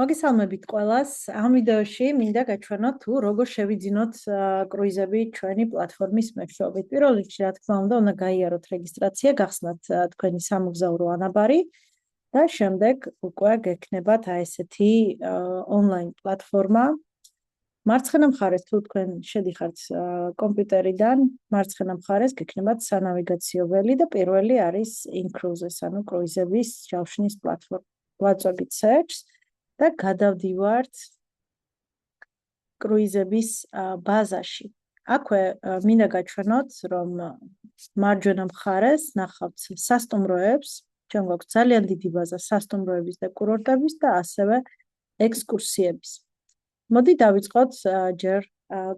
მოგესალმებით ყველას. ამ ვიდეოში მინდა გაჩვენოთ თუ როგორ შევიძინოთ კრუიზები ჩვენი პლატფორმის მეშვეობით. პირველ რიგში, რა თქმა უნდა გაიაროთ რეგისტრაცია, გახსნათ თქვენი სამოგზაურო ანაბარი და შემდეგ უკვე გექნებათ ესეთი ონლაინ პლატფორმა. მარცხენა მხარეს თუ თქვენ შედიხართ კომპიუტერიდან, მარცხენა მხარეს გექნებათ სანავიგაციო ველი და პირველი არის in-cruises, ანუ კრუიზების ჯავშნის პლატფორმა. ვაწვევით search და გადავდივართ კრუიზების ბაზაში. აქვე მინდა გაჩვენოთ, რომ მარჯვენა მხარეს ნახავთ სასტუმროებს, ჩვენ გვაქვს ძალიან დიდი ბაზა სასტუმროების და კურორტების და ასევე ექსკურსიების. მოდი დავიწყოთ ჯერ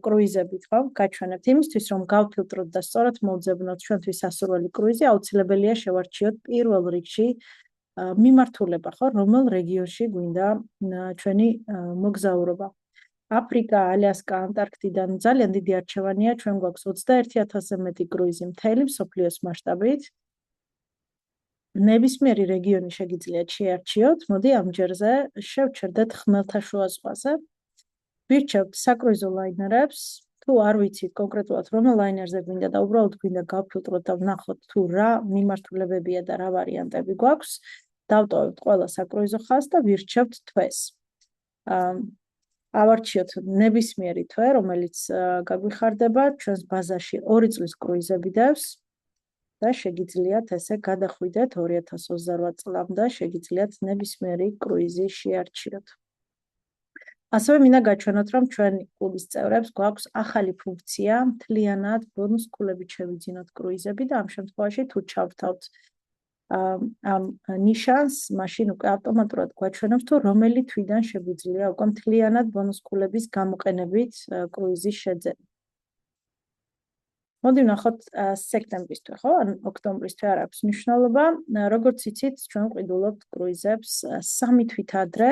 კრუიზებით, ხო? გაჩვენებთ იმისთვის, რომ გავფილტროთ და სწორად მოვძებნოთ ჩვენთვის სასურველი კრუიზი, აუცილებელია შევარჩიოთ პირველ რიგში მიმართულება, ხო, რომელ რეგიონში გვინდა ჩვენი მოგზაურობა. აფრიკა, ალიასკა, ანტარქტიდან ძალიან დიდი არჩევანია, ჩვენ გვაქვს 21,000-ზე მეტი კრუიზი მთელი მსოფლიოს მასშტაბით. ნებისმიერი რეგიონი შეგიძლიათ შეარჩიოთ. მოდი ამ ჯერზე შევჩერდეთ ხმელთაშუა ზღვაზე. ვირჩევთ საკრუიზო ლაინერებს. თუ არ ვიცით კონკრეტულად რომელ ლაინერზე გვინდა და უბრალოდ გვინდა გავფილტროთ და ვნახოთ თუ რა მიმართულებებია და რა ვარიანტები გვაქვს, დავტოვებთ ყველა საკრუიზო ხაზს და ვირჩევთ თვეს. ავარჩიოთ ნებისმიერი თვე, რომელიც გაგვიხარდება, ჩვენს ბაზაში 2 წლის კრუიზები დევს და შეგიძლიათ ესე გადახვიდეთ 2028 წლამდე, შეგიძლიათ ნებისმიერი კრუიზი შეარჩიოთ. ასევე მინდა გაჩვენოთ, რომ ჩვენი კლუბის წევრებს გვაქვს ახალი ფუნქცია, მთლიანად ბონუს ქულებით შევიძინოთ კრუიზები და ამ შემთხვევაში თუ ჩავთავთ ამ ნიშანს, მაშინ უკვე ავტომატურად გვაჩვენებს, თუ რომელი თვიდან შეგვიძლია უკვე მთლიანად ბონუს ქულების გამოყენებით კრუიზის შეძენა. მოდი ვნახოთ სექტემბრის თვე, ხო? ან ოქტომბრის თვე არ აქვს მნიშვნელობა. როგორც იცით, ჩვენ ვყიდულობთ კრუიზებს 3 თვით ადრე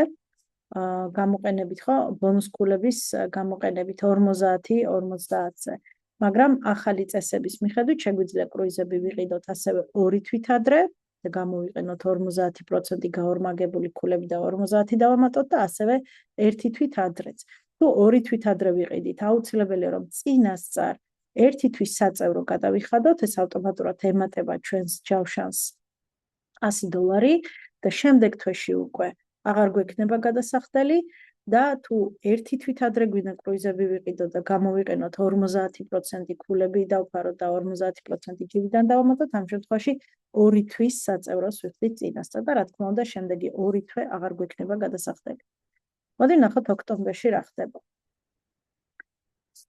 გამოყენებით, ხო, ბონუს ქულების გამოყენებით 50-50-ზე. მაგრამ ახალი წესების მიხედვით შეგვიძლია კრუიზები ვიყიდოთ ასევე 2 თვით ადრე და გამოვიყენოთ 50% გაორმაგებული ქულები და 50 დავამატოთ და ასევე 1 თვით ადრეც. თუ 2 თვით ადრე ვიყიდით, აუცილებელია რომ წინასწარ 1 თვის საწევრო გადავიხადოთ, ეს ავტომატურად ემატება ჩვენს ჯავშანს $100 და შემდეგ თვეში უკვე აღარ გვექნება გადასახდელი და თუ 1 თვით ადრე გვინდა კრუიზები ვიყიდოთ და გამოვიყენოთ 50% ქულები დავფაროთ და 50% ჯიბიდან დავამატოთ, ამ შემთხვევაში 2 თვის საწევროს ვიხდით წინასწარ და რა თქმა უნდა შემდეგი 2 თვე აღარ გვექნება გადასახდელი. მოდი ვნახოთ ოქტომბერში რა ხდება.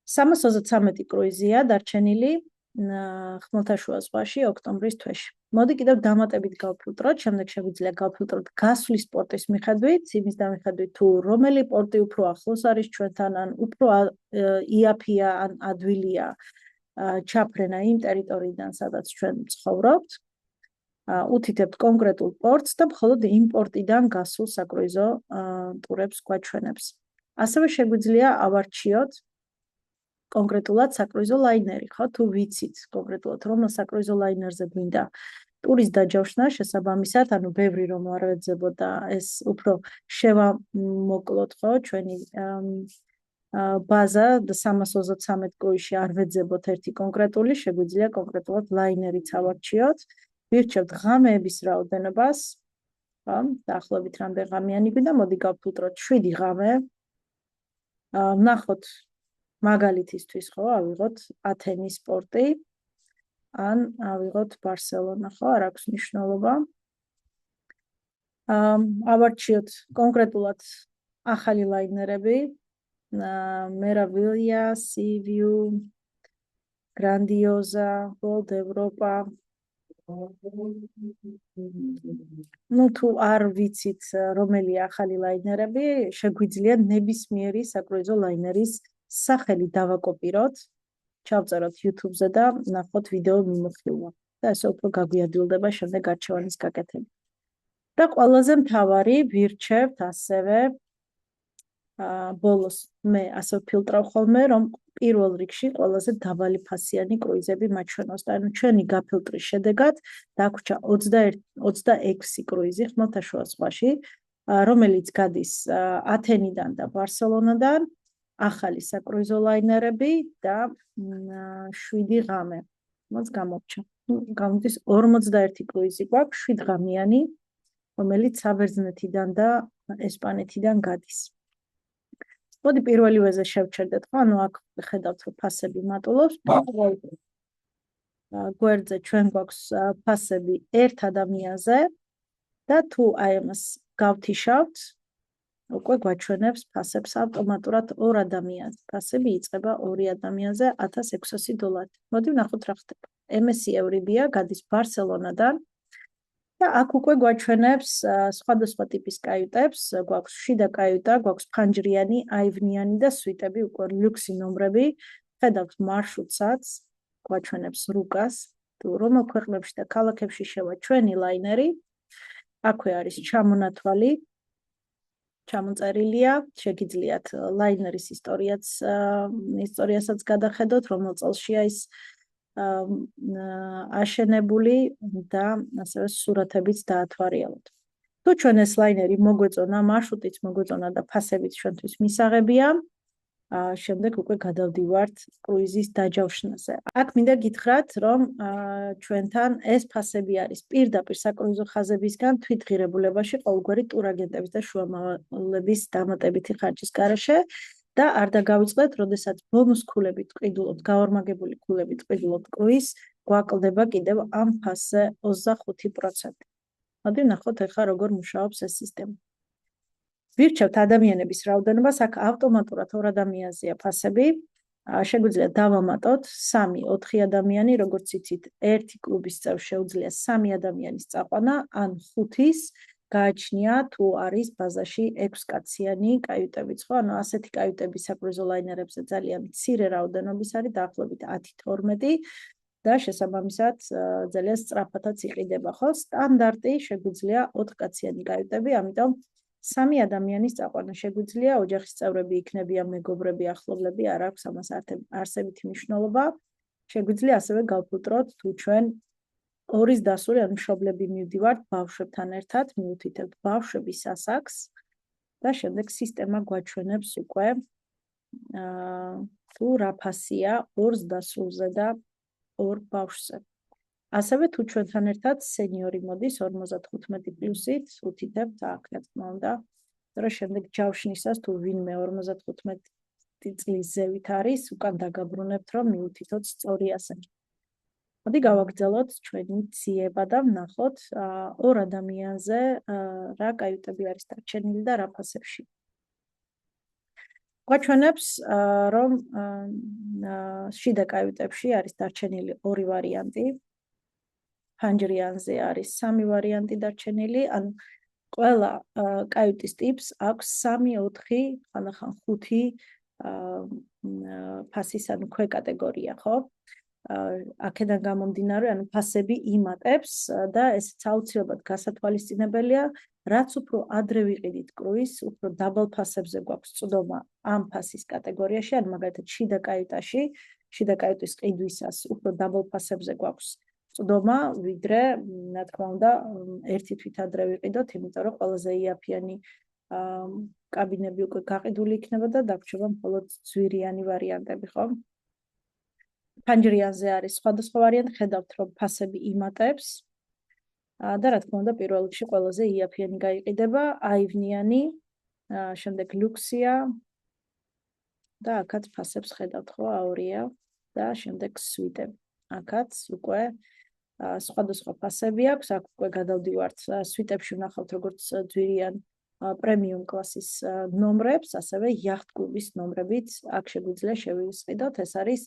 333 კრუიზია დარჩენილი ხმელთაშუა ზღვაში ოქტომბრის თვეში. მოდი კიდევ დამატებით გავფილტროთ, შემდეგ შეგვიძლია გავფილტროთ გასვლის პორტის მიხედვით, იმის მიხედვით თუ რომელი პორტი უფრო ახლოს არის ჩვენთან, ან უფრო იაფია ან ადვილია ჩაფრენა იმ ტერიტორიიდან, სადაც ჩვენ ცხოვრობთ. უთითებთ კონკრეტულ პორტს და მხოლოდ იმ პორტიდან გასულ საკრუიზო ტურებს გვაჩვენებს. ასევე შეგვიძლია ავარჩიოთ კონკრეტულად საკრუიზო ლაინერი, ხო, თუ ვიცით კონკრეტულად რომელ საკრუიზო ლაინერზე გვინდა ტურის დაჯავშნა, შესაბამისად, ანუ ბევრი რომ არ ვეძებოთ და ეს უფრო შევამოკლოთ, ხო, ჩვენი ბაზა და 333 კრუიზში არ ვეძებოთ ერთი კონკრეტული, შეგვიძლია კონკრეტულად ლაინერიც ავარჩიოთ. ვირჩევთ ღამეების რაოდენობას, ხო, დაახლოებით რამდენი ღამიანი გვინდა, მოდი გავფილტროთ 7 ღამე. ვნახოთ მაგალითისთვის, ხო, ავიღოთ ათენის პორტი, ან ავიღოთ ბარსელონა, ხო, არ აქვს მნიშვნელობა. ავარჩიოთ კონკრეტულად ახალი ლაინერები, Meraviglia, Sea-View, Grandiosa, Gold Europa. Ну, თუ არ ვიცით რომელი ახალი ლაინერები, შეგვიძლია ნებისმიერი საკრუიზო ლაინერის სახელი დავაკოპიროთ, ჩავწეროთ YouTube-ზე და ვნახოთ ვიდეო მიმოხილვა. და ესე უფრო გაგვიადვილდება შემდეგ არჩევანის გაკეთება. და ყველაზე მთავარი ვირჩევთ ასევე ბოლოს მე ასე ვფილტრავ ხოლმე, რომ პირველ რიგში ყველაზე დაბალი ფასიანი კრუიზები მაჩვენოს. ანუ ჩვენი გაფილტრის შედეგად დაგვრჩა 26 კრუიზი ხმელთაშუა ზღვაში, რომელიც გადის ათენიდან და ბარსელონადან, ახალი საკრუიზო ლაინერები და 7 ღამე. მას გამორჩა. გამოდის 41 კრუიზი გვაქვს 7 ღამიანი, რომელიც საბერძნეთიდან და ესპანეთიდან გადის. მოდი პირველივეზე შევჩერდეთ, ხო? ანუ აქ ხედავთ, რომ ფასები მატულობს. გვერდზე ჩვენ გვაქვს ფასები ერთ ადამიანზე და თუ აი ამას გავთიშავთ, უკვე გვაჩვენებს ფასებს ავტომატურად ორ ადამიანზე. ფასები იწყება 2 ადამიანზე $1600. მოდი ვნახოთ რა ხდება. MSC ევრიბია გადის ბარსელონადან და აქ უკვე გვაჩვენებს სხვადასხვა ტიპის კაიუტებს, გვაქვს შიდა კაიუტა, გვაქვს ფანჯრიანი, აივნიანი და სვიტები, უკვე ლუქსი ნომრები. ხედავთ მარშრუტსაც, გვაჩვენებს რუკას, თუ რომელ ქვეყნებში და ქალაქებში შევა ჩვენი ლაინერი. აქვე არის ჩამონათვალი, ჩამოწერილია, შეგიძლიათ ლაინერის ისტორიასაც გადახედოთ, რომელ წელშია ის აშენებული და ასევე სურათებიც დაათვალიეროთ. თუ ჩვენ ეს ლაინერი მოგვეწონა, მარშრუტიც მოგვეწონა და ფასებიც ჩვენთვის მისაღებია, შემდეგ უკვე გადავდივართ კრუიზის დაჯავშნაზე. აქ მინდა გითხრათ, რომ ჩვენთან ეს ფასები არის პირდაპირ საკრუიზო ხაზებისგან თვითღირებულებაში ყოველგვარი ტურაგენტების და შუამავლების დამატებითი ხარჯის გარეშე და არ დაგავიწყდეთ, როდესაც ბონუს ქულებით ტყიდულობთ, გაორმაგებული ქულებით ტყიდულობთ კრუიზს, გვაკლდება კიდევ ამ ფასზე 25%. მოდი ვნახოთ ახლა როგორ მუშაობს ეს სისტემა. ვირჩევთ ადამიანების რაოდენობას, აქ ავტომატურად 2 ადამიანზეა ფასები. შეგვიძლია დავამატოთ 3-4 ადამიანი, როგორც იცით, ერთი კლუბის წევრს შეუძლია 3 ადამიანის წაყვანა, ან 5-ის გააჩნია, თუ არის ბაზაში 6 კაციანი კაიუტებიც, ხო? ანუ ასეთი კაიუტები საკრუიზო ლაინერებზე ძალიან მცირე რაოდენობის არის, დაახლოებით 10-12 და შესაბამისად ძალიან სწრაფადაც იყიდება, ხო? სტანდარტი შეგვიძლია 4 კაციანი კაიუტები, ამიტომ 3 ადამიანის წაყვანა შეგვიძლია, ოჯახის წევრები იქნებიან, მეგობრები, ახლობლები, არ აქვს ამას არსებითი მნიშვნელობა. შეგვიძლია ასევე გავფუტროთ, თუ ჩვენ ორის დასული, ანუ მშობლები მივდივართ ბავშვებთან ერთად, მიუთითებთ ბავშვების ასაკს და შემდეგ სისტემა გვაჩვენებს უკვე თუ რა ფასია 2 დასულზე და 2 ბავშვზე. ასევე თუ ჩვენთან ერთად სენიორი მოდის 55 პლუსით, უთითებთ აქ, რა თქმა უნდა, და შემდეგ ჯავშნისას თუ ვინმე 55 წლის ზევით არის, უკან დაგაბრუნებთ, რომ მიუთითოთ სწორი ასაკი. მოდი გავაგრძელოთ ჩვენი ძიება და ვნახოთ 2 ადამიანზე რა კაიუტები არის დარჩენილი და რა ფასებში. გვაჩვენებს, რომ შიდა კაიუტებში არის დარჩენილი 2 ვარიანტი. ფანჯრიანზე არის 3 ვარიანტი დარჩენილი, ანუ ყველა კაიუტის ტიპს აქვს 3-4, ხანდახან 5 ფასის, ანუ ქვეკატეგორია, ხო? აქედან გამომდინარე, ანუ ფასები იმატებს და ესეც აუცილებლად გასათვალისწინებელია, რაც უფრო ადრე ვიყიდით კრუიზს, უფრო დაბალ ფასებზე გვაქვს წვდომა ამ ფასის კატეგორიაში, ანუ მაგალითად შიდა კაიუტაში, შიდა კაიუტის ყიდვისას უფრო დაბალ ფასებზე გვაქვს წვდომა, ვიდრე, რა თქმა უნდა, ერთი თვით ადრე ვიყიდოთ, იმიტომ რომ ყველაზე იაფიანი კაბინები უკვე გაყიდული იქნება და დაგვრჩება მხოლოდ ძვირიანი ვარიანტები, ხო? ფანჯრიანზე არის სხვადასხვა ვარიანტი, ხედავთ, რომ ფასები იმატებს და რა თქმა უნდა, პირველ რიგში ყველაზე იაფიანი გაიყიდება, აივნიანი, შემდეგ ლუქსია და აქაც ფასებს ხედავთ, ხო, აორია და შემდეგ სვიტები. აქაც უკვე სხვადასხვა ფასები აქვს, აქ უკვე გადავდივართ სვიტებში ვნახავთ, როგორც ძვირიან პრემიუმ კლასის ნომრებს, ასევე იახტ კლუბის ნომრებით, აქ შეგვიძლია შევისყიდოთ, ეს არის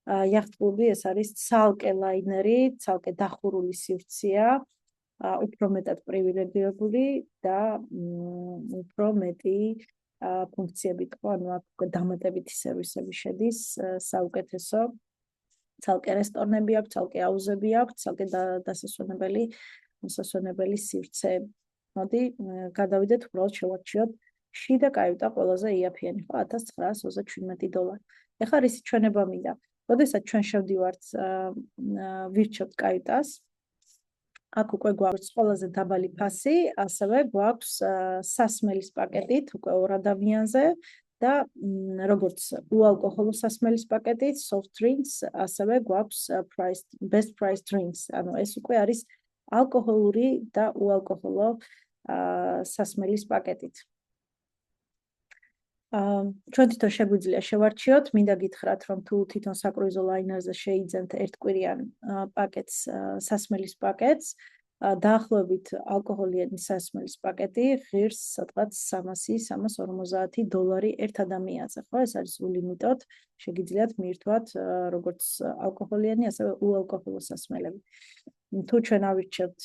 იახტ კლუბი, ეს არის ცალკე ლაინერი, ცალკე დახურული სივრცეა, უფრო მეტად პრივილეგირებული და უფრო მეტი ფუნქციებით, ხო, ანუ აქ დამატებითი სერვისები შედის, საუკეთესო ცალკე რესტორნები აქვს, ცალკე აუზები აქვს, ცალკე დასასვენებელი სივრცეები. მოდი გადავიდეთ, უბრალოდ შევარჩიოთ შიდა კაიუტა ყველაზე იაფიანი, ხო, $1927. ეხლა რისი ჩვენება მინდა? როდესაც ჩვენ შევდივართ ვირჩევთ კაიუტას, აქ უკვე გვაქვს ყველაზე დაბალი ფასი, ასევე გვაქვს სასმელის პაკეტით უკვე 2 ადამიანზე და როგორც უალკოჰოლო სასმელის პაკეტით, soft drinks, ასევე გვაქვს best price drinks. ანუ ეს უკვე არის ალკოჰოლური და უალკოჰოლო სასმელის პაკეტით. ჩვენ თვითონ შეგვიძლია შევარჩიოთ, მინდა გითხრათ, რომ თუ თვითონ საკრუიზო ლაინერზე შეიძენთ ერთკვირიან პაკეტს, სასმელის პაკეტს, დაახლოებით ალკოჰოლიანი სასმელის პაკეტი ღირს სადღაც $300-350 ერთ ადამიანზე, ხო? ეს არის ულიმიტოდ, შეგიძლიათ მიირთვათ როგორც ალკოჰოლიანი, ასევე უალკოჰოლო სასმელები. თუ ჩვენ ავირჩევთ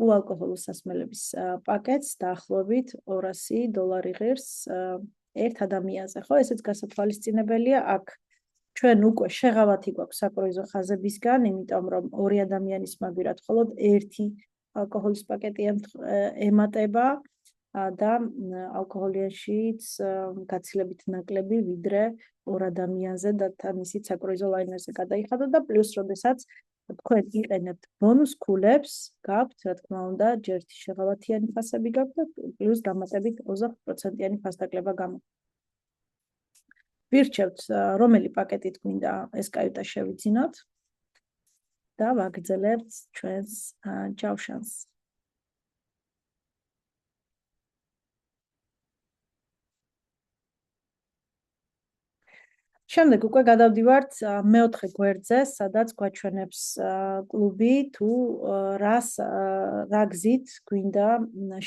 უალკოჰოლო სასმელების პაკეტს, დაახლოებით $200 ღირს ერთ ადამიანზე, ხო? ესეც გასათვალისწინებელია. აქ ჩვენ უკვე შეღავათი გვაქვს საკრუიზო ხაზებისგან, იმიტომ რომ 2 ადამიანის მაგვირად მხოლოდ 1 ალკოჰოლის პაკეტი ემატება და ალკოჰოლიანშიც გაცილებით ნაკლები, ვიდრე 2 ადამიანზე და თან ისიც საკრუიზო ლაინერზე გადაიხადოთ და პლუს, როდესაც თქვენ იყენებთ ბონუს ქულებს, გაქვთ, რა თქმა უნდა, ჯერ შეღავათიანი ფასები გაქვთ და პლუს დამატებით 25%-იანი ფასდაკლება გამოქვთ. ვირჩევთ, რომელი პაკეტით გვინდა ეს კაიუტა შევიძინოთ და ვაგრძელებთ ჩვენს ჯავშანს. შემდეგ უკვე გადავდივართ მეოთხე გვერდზე, სადაც გვაჩვენებს კლუბი თუ რა გზით გვინდა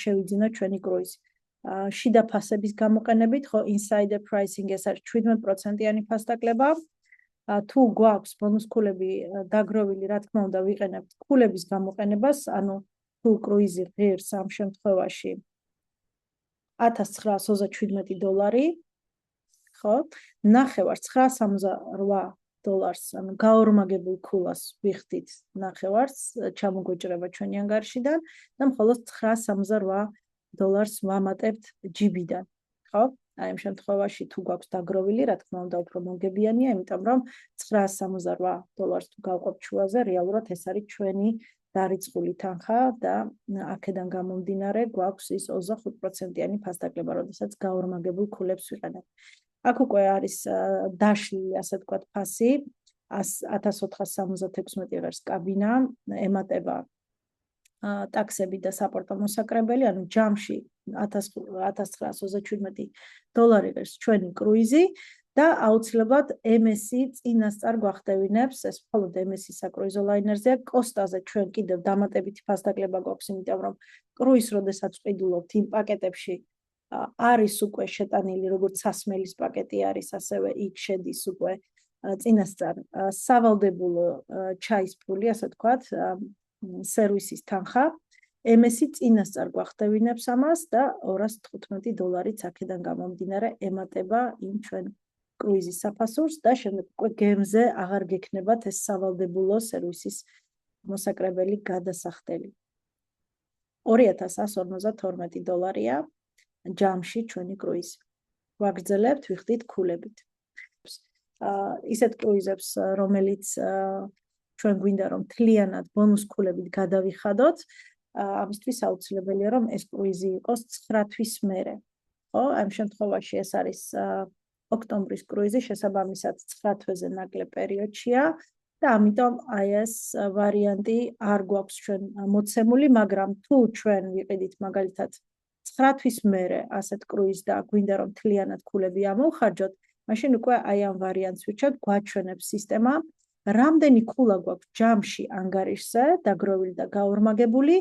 შევიძინოთ ჩვენი კრუიზი. შიდა ფასების გამოყენებით, ხო, insider pricing ეს არის 17%-იანი ფასდაკლება. თუ გვაქვს ბონუს ქულები დაგროვილი, რა თქმა უნდა, ვიყენებთ ქულების გამოყენებას, ანუ თუ კრუიზი ღირს ამ შემთხვევაში $1927, ხო? ნახევარს $968, ანუ გაორმაგებულ ქულას ვიხდით ნახევარს, ჩამოგვეჭრება ჩვენი ანგარიშიდან და მხოლოდ $968 ვამატებთ ჯიბიდან, ხო? აი ამ შემთხვევაში თუ გვაქვს დაგროვილი, რა თქმა უნდა, უფრო მოგებიანია, იმიტომ რომ $968 თუ გავყოფთ შუაზე, რეალურად ეს არის ჩვენი დარიცხული თანხა და აქედან გამომდინარე გვაქვს ის 25%-იანი ფასდაკლება, როდესაც გაორმაგებულ ქულებს ვიყენებთ. აქ უკვე არის დაშლილი, ასე ვთქვათ, ფასი 1476 ღირს კაბინა, ემატება ტაქსები და საპორტო მოსაკრებელი, ანუ ჯამში $1927 ღირს ჩვენი კრუიზი და აუცილებლად MS-ი წინასწარ გვახდევინებს, ეს მხოლოდ MS-ი საკრუიზო ლაინერზეა, კოსტაზე ჩვენ კიდევ დამატებითი ფასდაკლება გვაქვს, იმიტომ რომ კრუიზს როდესაც ვყიდულობთ იმ პაკეტებში არის უკვე შეტანილი, როგორც სასმელის პაკეტი არის, ასევე იქ შედის უკვე წინასწარ სავალდებულო ჩაის ფული, ასე ვთქვათ, სერვისის თანხა. MS-ი წინასწარ გვახდევინებს ამას და $215-იც აქედან გამომდინარე ემატება იმ ჩვენ კრუიზის საფასურს და შემდეგ უკვე გემზე აღარ გექნებათ ეს სავალდებულო სერვისის მოსაკრებელი გადასახდელი. $2152-ია ჯამში ჩვენი კრუიზი. ვაგრძელებთ, ვიხდით ქულებით. ისეთ კრუიზებს, რომელიც ჩვენ გვინდა რომ თლიანად ბონუს ქულებით გადავიხადოთ, ამისთვის აუცილებელია რომ ეს კრუიზი იყოს 9 თვის მერე. ხო, ამ შემთხვევაში ეს არის ოქტომბრის კრუიზი, შესაბამისად 9 თვეზე ნაკლებ პერიოდშია და ამიტომ აი ეს ვარიანტი არ გვაქვს ჩვენ მოცემული, მაგრამ თუ ჩვენ ვიყიდით მაგალითად 9 თვის მერე ასეთ კრუიზს და გვინდა რომ თლიანად ქულები ამოვხარჯოთ, მაშინ უკვე აი ამ ვარიანტს ვირჩევთ, გვაჩვენებს სისტემა, რამდენი ქულა გვაქვს ჯამში ანგარიშზე, დაგროვილი და გაორმაგებული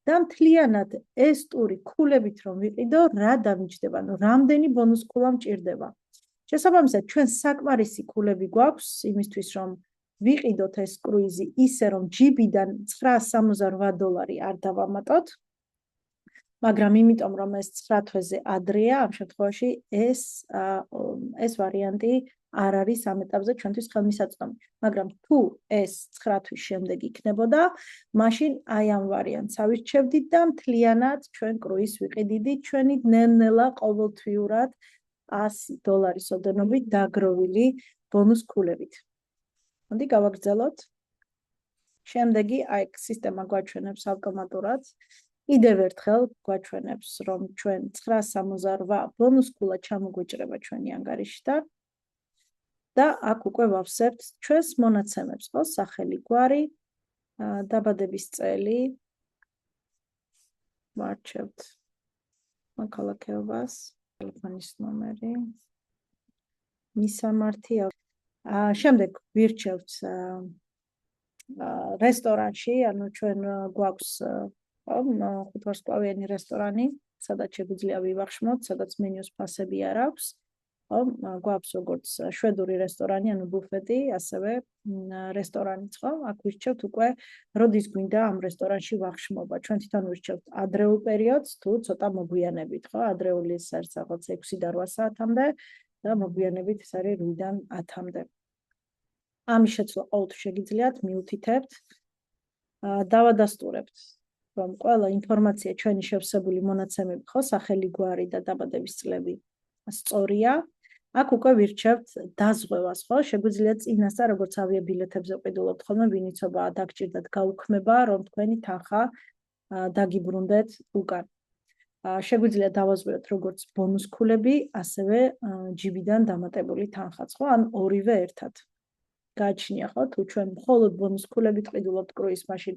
და მთლიანად ეს ტური ქულებით რომ ვიყიდო, რა დამიჯდება, ანუ რამდენი ბონუს ქულა მჭირდება. შესაბამისად, ჩვენ საკმარისი ქულები გვაქვს იმისთვის, რომ ვიყიდოთ ეს კრუიზი ისე, რომ ჯიბიდან $968 არ დავამატოთ, მაგრამ იმიტომ რომ ეს 9 თვეზე ადრეა, ამ შემთხვევაში ეს ვარიანტი არ არის ამ ეტაპზე ჩვენთვის ხელმისაწვდომი. მაგრამ თუ ეს 9 თვის შემდეგ იქნებოდა, მაშინ აი ამ ვარიანტს ავირჩევდით და მთლიანად ჩვენ კრუიზს ვიყიდით ჩვენი ნელ-ნელა ყოველთვიურად $100 ოდენობით დაგროვილი ბონუს ქულებით. მოდი გავაგრძელოთ. შემდეგი აი სისტემა გვაჩვენებს ავტომატურად კიდევ ერთხელ გვაჩვენებს რომ ჩვენ 968 ბონუსკულად ჩამოგვეჭრება ჩვენი ანგარიშიდან და აქ უკვე ვავსებთ ჩვენს მონაცემებს ხო სახელი გვარი დაბადების წელი ვარჩევთ მოქალაქეობას ტელეფონის ნომერი მისამართი შემდეგ ვირჩევთ რესტორანში ანუ ჩვენ გვაქვს ხუთვარსკვლავიანი რესტორანი სადაც შეგვიძლია ვივახშმოთ სადაც მენიუს ფასები არ აქვს გვაქვს როგორც შვედური რესტორანი ანუ ბუფეტი ასევე რესტორანიც ხო აქ ვირჩევთ უკვე როდის გვინდა ამ რესტორანში ვახშმობა ჩვენ თვითონ ვირჩევთ ადრეულ პერიოდს თუ ცოტა მოგვიანებით ხო ადრეული ის არის რაღაც 6 და 8 საათამდე და მოგვიანებით ეს არის 8-დან 10-მდე ამის შეცვლა ყოველთვის შეგიძლიათ მიუთითებთ დავადასტურებთ რომ ყველა ინფორმაცია ჩვენი შევსებული მონაცემები ხო სახელი გვარი და დაბადების წლები სწორია აქ უკვე ვირჩევთ დაზღვევას ხო შეგვიძლია წინასწარ როგორც ავიაბილეთებზე ვყიდულობთ ხოლმე ვინიცობაა დაგჭირდათ გაუქმება რომ თქვენი თანხა დაგიბრუნდეთ უკან შეგვიძლია დავაზღვიოთ როგორც ბონუსკულები ასევე ჯიბიდან დამატებული თანხაც ხო ან ორივე ერთად გააჩნია ხო თუ ჩვენ მხოლოდ ბონუსკულებით ყიდულობთ კრუიზს მაშინ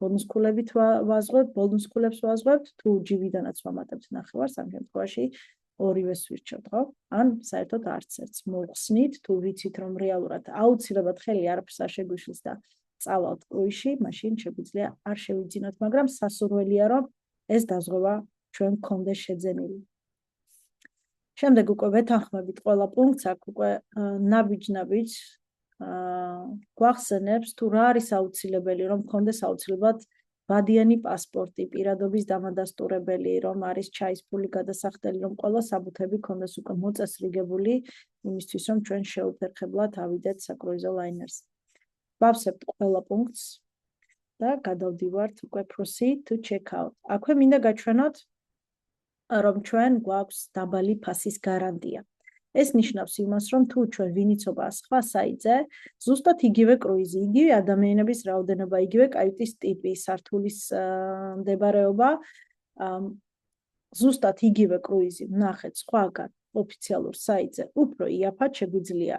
ბონუსკულებით ვაზღვევთ ბონუსკულებს ვაზღვევთ თუ ჯიბიდანაც ვამატებთ ნახევარს ამ შემთხვევაში ორივეს ვირჩევთ ხო ან საერთოდ არც ერთს მოხსნით თუ ვიცით რომ რეალურად აუცილებლად ხელი არაფერს არ შეგვიშლის და წავალთ კრუიზში მაშინ შეგვიძლია არ შევიძინოთ მაგრამ სასურველია რომ ეს დაზღვევა ჩვენ გქონდეს შეძენილი შემდეგ უკვე ვეთანხმებით ყველა პუნქტს აქ უკვე ნაბიჯ გვახსენებს თუ რა არის აუცილებელი რომ გქონდეს აუცილებლად ბადიანი პასპორტი პირადობის დამადასტურებელი რომ არის ჩაისფული გადასახდელი რომ ყველა საბუთები გქონდეს უკვე მოწესრიგებული იმისთვის რომ ჩვენ შეუფერხებლად ავიდეთ საკრუიზო ლაინერს ვავსებთ ყველა პუნქტს და გადავდივართ უკვე proceed to check out აქვე მინდა გაჩვენოთ რომ ჩვენ გვაქვს დაბალი ფასის გარანტია ეს ნიშნავს იმას რომ თუ ჩვენ ვინიცობა სხვა საიტზე ზუსტად იგივე კრუიზი იგივე ადამიანების რაოდენობა იგივე კაუტის ტიპი სართულის მდებარეობა ზუსტად იგივე კრუიზი ვნახეთ სხვაგან ოფიციალურ საიტზე უფრო იაფად შეგვიძლია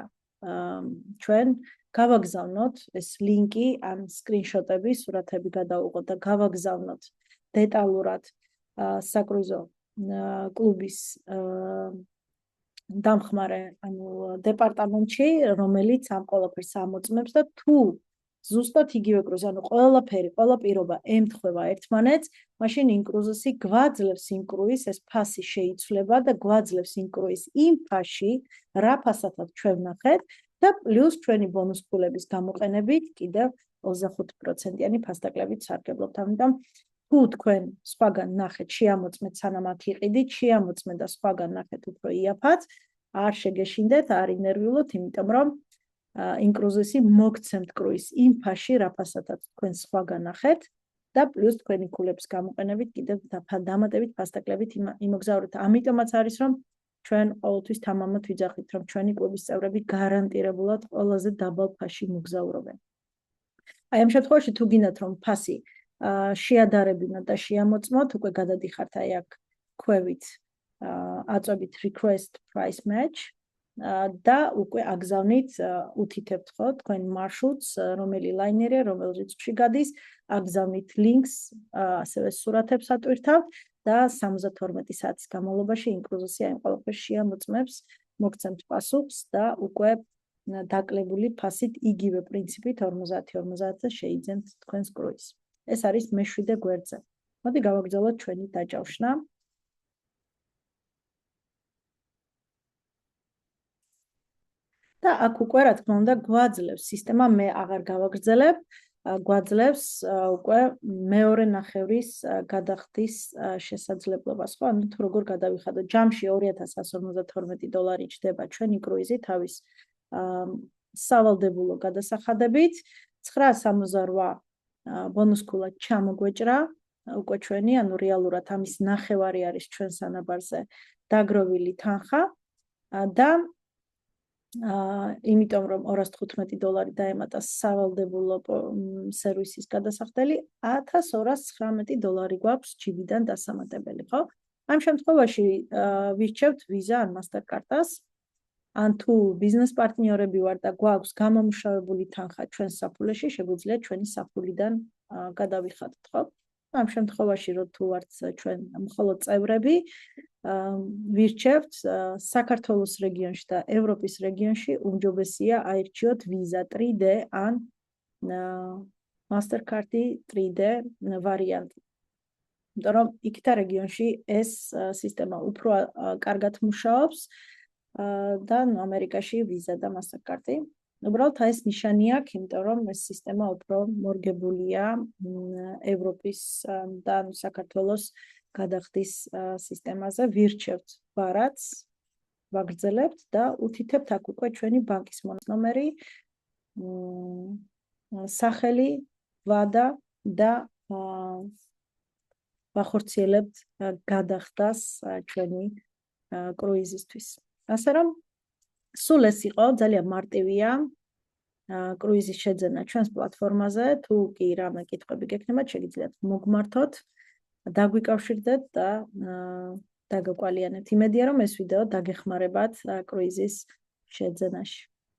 ჩვენ გავაგზავნოთ ეს ლინკი ან სკრინშოტები სურათები გადავუყოთ და გავაგზავნოთ დეტალურად საკრუიზო კლუბის დამხმარე ანუ დეპარტამენტში რომელიც ამ ყველაფერს ამოწმებს და თუ ზუსტად იგივე კრუიზი ანუ ყველაფერი ყველა პირობა ემთხვევა ერთმანეთს მაშინ ინკრუზესი გვაძლევს იმ კრუიზს ეს ფასი შეიცვლება და გვაძლევს იმ კრუიზს იმ ფასში რა ფასათაც ჩვენ ვნახეთ და პლუს ჩვენი ბონუსკულების გამოყენებით კიდევ 25%-იანი ფასდაკლებით სარგებლობთ ამიტომ თუ თქვენ სხვაგან ნახეთ შეამოწმეთ სანამ აქ იყიდით შეამოწმეთ და სხვაგან ნახეთ უფრო იაფად არ შეგეშინდეთ არ ინერვიულოთ იმიტომ რომ ინკრუზესი მოგცემთ კრუიზს იმ ფასში რა ფასათაც თქვენ სხვაგან ნახეთ და პლუს თქვენი ქულების გამოყენებით კიდევ დამატებით ფასდაკლებით იმოგზაურეთ ამიტომაც არის რომ ჩვენ ყოველთვის თამამად ვიძახით რომ ჩვენი კლუბის წევრები გარანტირებულად ყველაზე დაბალ ფასში მოგზაურობენ აი ამ შემთხვევაში თუ გინდათ რომ ფასი შეადარებინოთ და შეამოწმოთ უკვე გადადიხართ აი აქ ქვევით აწვევით request price match და უკვე აგზავნით უთითებთ ხო თქვენ მარშრუტს რომელი ლაინერია რომელ რიცხვში გადის აგზავნით ლინკს ასევე სურათებს ატვირთავთ და 72 საათის განმავლობაში ინკრუზესი აი ყველაფერს შეამოწმებს მოგცემთ პასუხს და უკვე დაკლებული ფასით იგივე პრინციპით 50-50-ზე შეიძენთ თქვენს კრუიზს ეს არის მე-7 გვერდზე. მოდი გავაგრძელოთ ჩვენი დაჯავშნა. და აქ უკვე რა თქმა უნდა გვაძლევს სისტემა მე აღარ გავაგრძელებ, გვაძლევს უკვე მეორე ნახევრის გადახდის შესაძლებლობას, ხო? ანუ თუ როგორ გადავიხადოთ, ჯამში $2152 ჩდება ჩვენი კრუიზი თავის სავალდებულო გადასახადებით, 968 ბონუსკულად ჩამოგვეჭრა უკვე ჩვენი, ანუ რეალურად ამის ნახევარი არის ჩვენ სანაბარზე დაგროვილი თანხა და იმიტომ რომ $215 დაემატა სავალდებულო სერვისის გადასახდელი, $1219 გვაქვს ჯიბიდან დასამატებელი, ხო? ამ შემთხვევაში ვირჩევთ Visa ან Mastercard-ას, ან თუ ბიზნეს პარტნიორები ვარ და გვაქვს გამომუშავებული თანხა ჩვენს საფულეში, შეგვიძლია ჩვენი საფულიდან გადავიხადოთ, ხო? ამ შემთხვევაში რომ თუ ვართ ჩვენ მხოლოდ წევრები, ვირჩევთ საქართველოს რეგიონში და ევროპის რეგიონში უმჯობესია აირჩიოთ Visa 3D ან Mastercard 3D ვარიანტი. იმიტომ რომ იქთა რეგიონში ეს სისტემა უფრო კარგად მუშაობს და ამერიკაში Visa და Mastercard-ი. უბრალოდ ეს ნიშანი აქვს, იმიტომ რომ ეს სისტემა უფრო მორგებულია ევროპის და საქართველოს გადახდის სისტემაზე. ვირჩევთ ბარათს, ვაგრძელებთ და უთითებთ აქ უკვე ჩვენი ბანკის მონომერი, სახელი, ვადა და ვახორციელებთ გადახდას ჩვენი კრუიზისთვის. ასე რომ სულ ეს იყო, ძალიან მარტივია კრუიზის შეძენა ჩვენს პლატფორმაზე. თუ კი რამე კითხვები გექნებათ, შეგიძლიათ მოგმართოთ, დაგვიკავშირდეთ და დაგაკვალიანებთ. იმედია რომ ეს ვიდეო დაგეხმარებათ კრუიზის შეძენაში.